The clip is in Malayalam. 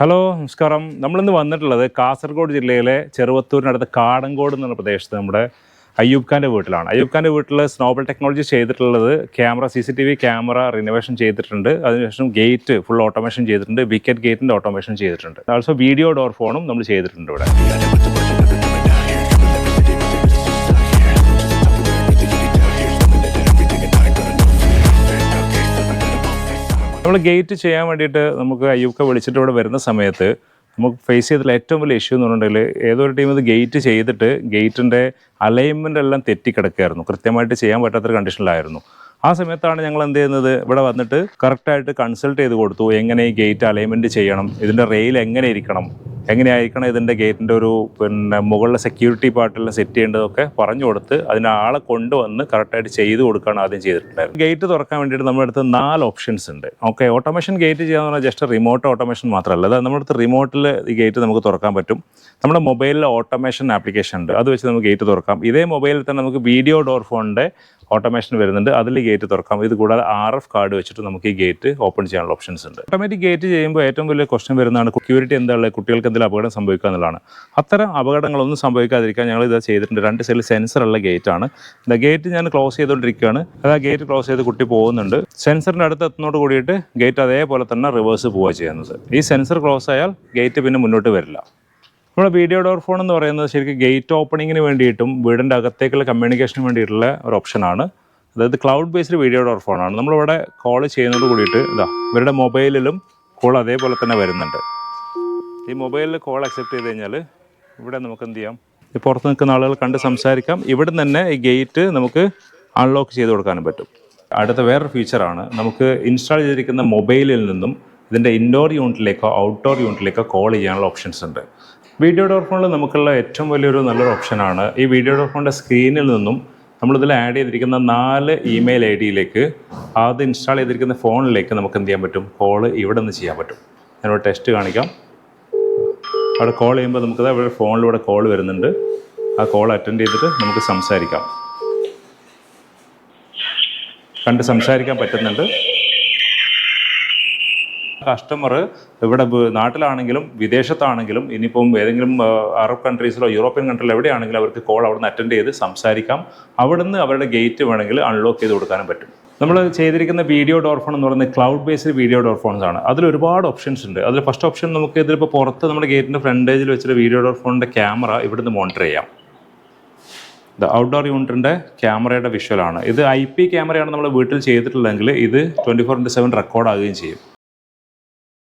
ഹലോ നമസ്കാരം. നമ്മളിന്ന് വന്നിട്ടുള്ളത് കാസർഗോഡ് ജില്ലയിലെ ചെറുവത്തൂരിനടുത്ത് കാടങ്കോട് എന്നുള്ള പ്രദേശത്ത് നമ്മുടെ അയ്യൂബ് ഖാൻ്റെ വീട്ടിലാണ്. അയ്യൂബ് ഖാൻ്റെ വീട്ടിൽ സ്നോബൽ ടെക്നോളജി ചെയ്തിട്ടുള്ളത് CCTV ക്യാമറ റിനോവേഷൻ ചെയ്തിട്ടുണ്ട്. അതിനുശേഷം ഗേറ്റ് ഫുൾ ഓട്ടോമേഷൻ ചെയ്തിട്ടുണ്ട്. വിക്കറ്റ് ഗേറ്റിൻ്റെ ഓട്ടോമേഷൻ ചെയ്തിട്ടുണ്ട്. ഓൾസോ വീഡിയോ ഡോർ ഫോണും നമ്മൾ ചെയ്തിട്ടുണ്ട് ഇവിടെ. നമ്മൾ ഗേറ്റ് ചെയ്യാൻ വേണ്ടിയിട്ട് നമുക്ക് അയ്യൂബ് വിളിച്ചിട്ട് ഇവിടെ വരുന്ന സമയത്ത് നമുക്ക് ഫേസ് ചെയ്തിട്ടുള്ള ഏറ്റവും വലിയ ഇഷ്യൂ എന്ന് പറഞ്ഞിട്ടുണ്ടെങ്കിൽ ഏതൊരു ടീം ഇത് ഗേറ്റ് ചെയ്തിട്ട് ഗേറ്റിൻ്റെ അലൈൻമെൻ്റ് എല്ലാം തെറ്റിക്കിടക്കുകയായിരുന്നു. കൃത്യമായിട്ട് ചെയ്യാൻ പറ്റാത്തൊരു കണ്ടീഷനിലായിരുന്നു. ആ സമയത്താണ് ഞങ്ങൾ എന്ത് ചെയ്യുന്നത്, ഇവിടെ വന്നിട്ട് കറക്റ്റായിട്ട് കൺസൾട്ട് ചെയ്ത് കൊടുത്തു. എങ്ങനെ ഈ ഗേറ്റ് അലൈൻമെൻറ്റ് ചെയ്യണം, ഇതിൻ്റെ റെയിൽ എങ്ങനെ ഇരിക്കണം, എങ്ങനെയായിരിക്കണം ഇതിൻ്റെ ഗേറ്റിൻ്റെ ഒരു മുകളിലെ സെക്യൂരിറ്റി പാർട്ടെല്ലാം സെറ്റ് ചെയ്യേണ്ടതൊക്കെ പറഞ്ഞു കൊടുത്ത് അതിന് ആളെ കൊണ്ടുവന്ന് കറക്റ്റായിട്ട് ചെയ്ത് കൊടുക്കുകയാണ് ആദ്യം ചെയ്തിട്ടുണ്ടായിരുന്നു. ഗേറ്റ് തുറക്കാൻ വേണ്ടിയിട്ട് നമ്മുടെ അടുത്ത് 4 ഓപ്ഷൻസ് ഉണ്ട്. ഓക്കെ, ഓട്ടോമേഷൻ ഗേറ്റ് ചെയ്യാന്ന് പറഞ്ഞാൽ ജസ്റ്റ് റിമോട്ട് ഓട്ടോമേഷൻ മാത്രമല്ല, അതായത് നമ്മുടെ അടുത്ത് റിമോട്ടിൽ ഈ ഗേറ്റ് നമുക്ക് തുറക്കാൻ പറ്റും. നമ്മുടെ മൊബൈലിൽ ഓട്ടോമേഷൻ ആപ്ലിക്കേഷൻ ഉണ്ട്, അത് വെച്ച് നമുക്ക് ഗേറ്റ് തുറക്കാം. ഇതേ മൊബൈലിൽ തന്നെ നമുക്ക് വീഡിയോ ഡോർ ഫോണിൻ്റെ ഓട്ടോമേഷൻ വരുന്നുണ്ട്, അതിൽ ഗേറ്റ് തുറക്കാം. ഇത് കൂടാതെ RF കാർഡ് വെച്ചിട്ട് നമുക്ക് ഈ ഗേറ്റ് ഓപ്പൺ ചെയ്യാനുള്ള ഓപ്ഷൻസ് ഉണ്ട്. ഓട്ടോമാറ്റിക് ഗേറ്റ് ചെയ്യുമ്പോൾ ഏറ്റവും വലിയ ക്വസ്റ്റ്യൻ വരുന്നതാണ് സെക്യൂരിറ്റി എന്താണുള്ളത്, കുട്ടികൾക്ക് എന്തെങ്കിലും അപകടം സംഭവിക്കുക എന്നുള്ളതാണ്. അത്തരം അപകടങ്ങളൊന്നും സംഭവിക്കാതിരിക്കാൻ ഞങ്ങൾ ഇത് ചെയ്തിട്ടുണ്ട്. 2 സൈഡിൽ സെൻസറുള്ള ഗേറ്റാണ്. ഗേറ്റ് ഞാൻ ക്ലോസ് ചെയ്തുകൊണ്ടിരിക്കുകയാണ്. അത് ആ ഗേറ്റ് ക്ലോസ് ചെയ്ത് കുട്ടി പോകുന്നുണ്ട്. സെൻസറിൻ്റെ അടുത്ത് എത്തുന്നതോട് കൂടിയിട്ട് ഗേറ്റ് അതേപോലെ തന്നെ റിവേഴ്സ് പോവുക ചെയ്യുന്നത്. ഈ സെൻസർ ക്ലോസ് ആയാൽ ഗേറ്റ് പിന്നെ മുന്നോട്ട് വരില്ല. നമ്മുടെ വീഡിയോ ഡോർ ഫോൺ എന്ന് പറയുന്നത് ശരിക്കും ഗേറ്റ് ഓപ്പണിങ്ങിന് വേണ്ടിയിട്ടും വീടിൻ്റെ അകത്തേക്കുള്ള കമ്മ്യൂണിക്കേഷന് വേണ്ടിയിട്ടുള്ള ഒരു ഓപ്ഷനാണ്. അതായത് ക്ലൗഡ് ബേസ്ഡ് വീഡിയോ ഡോർ ഫോണാണ്. നമ്മളിവിടെ കോൾ ചെയ്യുന്നതോട് കൂടിയിട്ട് ഇവരുടെ മൊബൈലിലും കോൾ അതേപോലെ തന്നെ വരുന്നുണ്ട്. ഈ മൊബൈലിൽ കോൾ അക്സെപ്റ്റ് ചെയ്ത് കഴിഞ്ഞാൽ ഇവിടെ നമുക്ക് എന്ത് ചെയ്യാം, ഈ പുറത്ത് നിൽക്കുന്ന ആളുകൾ കണ്ട് സംസാരിക്കാം. ഇവിടെ തന്നെ ഈ ഗേറ്റ് നമുക്ക് അൺലോക്ക് ചെയ്ത് കൊടുക്കാനും പറ്റും. അടുത്ത വേറൊരു ഫീച്ചറാണ്, നമുക്ക് ഇൻസ്റ്റാൾ ചെയ്തിരിക്കുന്ന മൊബൈലിൽ നിന്നും ഇതിൻ്റെ ഇൻഡോർ യൂണിറ്റിലേക്കോ ഔട്ട്ഡോർ യൂണിറ്റിലേക്കോ കോൾ ചെയ്യാനുള്ള ഓപ്ഷൻസ് ഉണ്ട്. വീഡിയോ ഡോർ ഫോണിൽ നമുക്കുള്ള ഏറ്റവും വലിയൊരു നല്ലൊരു ഓപ്ഷനാണ് ഈ വീഡിയോ ഡോർ ഫോണിൻ്റെ സ്ക്രീനിൽ നിന്നും നമ്മളിതിൽ ആഡ് ചെയ്തിരിക്കുന്ന 4 ഇമെയിൽ ID അത് ഇൻസ്റ്റാൾ ചെയ്തിരിക്കുന്ന ഫോണിലേക്ക് നമുക്ക് എന്ത് ചെയ്യാൻ പറ്റും, കോള് ഇവിടെ നിന്ന് ചെയ്യാൻ പറ്റും. ഞാനിവിടെ ടെസ്റ്റ് കാണിക്കാം. അവിടെ കോൾ ചെയ്യുമ്പോൾ നമുക്കത് അവിടെ ഫോണിലൂടെ കോൾ വരുന്നുണ്ട്. ആ കോൾ അറ്റൻഡ് ചെയ്തിട്ട് നമുക്ക് സംസാരിക്കാം, കണ്ട് സംസാരിക്കാൻ പറ്റുന്നുണ്ട്. കസ്റ്റമർ ഇവിടെ നാട്ടിലാണെങ്കിലും വിദേശത്താണെങ്കിലും ഇനിയിപ്പം ഏതെങ്കിലും അറബ് കൺട്രീസിലോ യൂറോപ്യൻ കൺട്രിയിലോ എവിടെയാണെങ്കിലും അവർക്ക് കോൾ അവിടെ നിന്ന് അറ്റൻഡ് ചെയ്ത് സംസാരിക്കാം. അവിടുന്ന് അവരുടെ ഗേറ്റ് വേണമെങ്കിൽ അൺലോക്ക് ചെയ്ത് കൊടുക്കാനും പറ്റും. നമ്മൾ ചെയ്തിരിക്കുന്ന വീഡിയോ ഡോർ ഫോൺ എന്ന് പറയുന്നത് cloud based video door phones ആണ്. അതിൽ ഒരുപാട് ഓപ്ഷൻസ് ഉണ്ട്. അതിൽ ഫസ്റ്റ് ഓപ്ഷൻ നമുക്ക് ഇതിലിപ്പോൾ പുറത്ത് നമ്മുടെ ഗേറ്റിൻ്റെ ഫ്രണ്ടേജിൽ വെച്ചിട്ട് വീഡിയോ ഡോർ ഫോണിൻ്റെ ക്യാമറ ഇവിടുന്ന് മോണിറ്റർ ചെയ്യാം. ഔട്ട്ഡോർ യൂണിറ്റിൻ്റെ ക്യാമറയുടെ വിഷ്വലാണ് ഇത്. IP ക്യാമറയാണ് നമ്മൾ വീട്ടിൽ ചെയ്തിട്ടുള്ളതെങ്കിൽ ഇത് 24/7 റെക്കോർഡ് ആകുകയും ചെയ്യും.